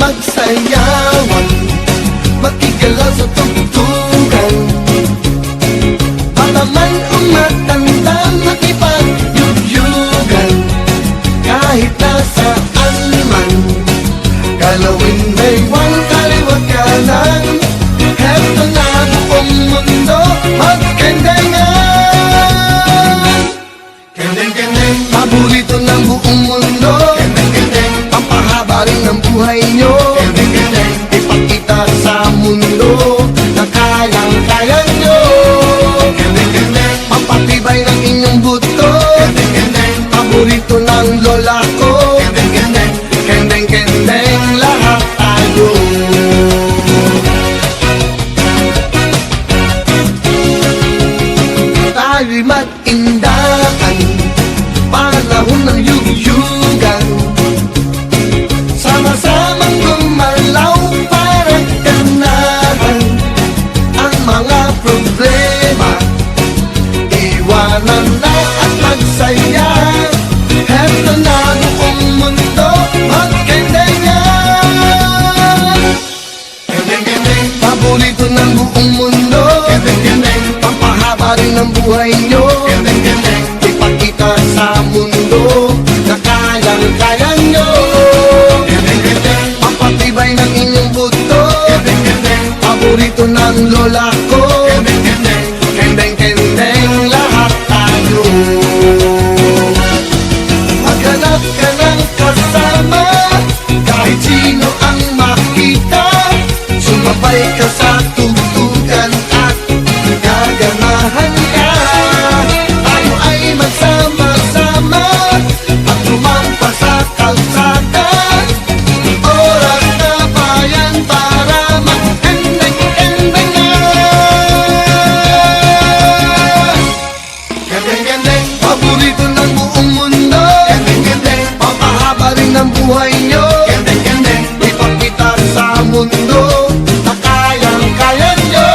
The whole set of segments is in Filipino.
magsayawan, makigalaw sa tugtugan. Bata man o matanda, makipagyugyugan. Kahit nasaan man, galawin baywang kaliwa kanan. Heto na buong mundo, magkendengan. Kendeng-kendeng, paborito ng buong mundo. Kendeng-kendeng, pampahaba rin ng buhay nyo. Kendeng-kendeng, ipakita sa mundo na kayang-kaya nyo. Kendeng-kendeng, pampatibay ng inyong buto. Kendeng-kendeng, paborito ng lola ko. Kendeng-kendeng, kendeng-kendeng, lahat tayo. Tayo'y mag-indakan, panahon ng yugyugan. Sama-samang gumalaw para ganahan ang mga problema. Iwanan na at magsaya. Heto na buong mundo, magkendengan. Kendeng-kendeng, paborito ng buong mundo. Kendeng-kendeng, pampahaba rin ng buhay nyo. Kendeng-kendeng, ipakita sa mundo na kayang-kaya nyo. Kendeng-kendeng, pampatibay ng inyong buto. Kendeng-kendeng, paborito ng lola ko. Kendeng-kendeng, kendeng-kendeng, lahat tayo. Maghanap ka ng kasama, kahit sino ang makita. Sumabay ka sa tugtugan at gaganahan ka. Tayo ay magsama-sama at lumampas sa kalsada. Oras na ba yan para mag-kendeng-kendengan? Kendeng-kendeng, paborito ng buong mundo. Kendeng-kendeng, pampahaba rin ng buhay nyo. Kendeng-kendeng, ipakita sa mundo na kayang-kaya nyo.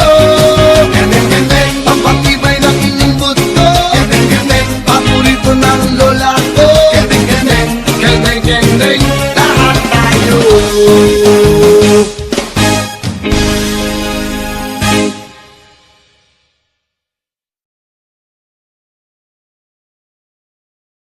Kendeng-kendeng, pampatibay ng inyong buto. Kendeng-kendeng, paborito ng lola ko. Kendeng-kendeng, kendeng-kendeng,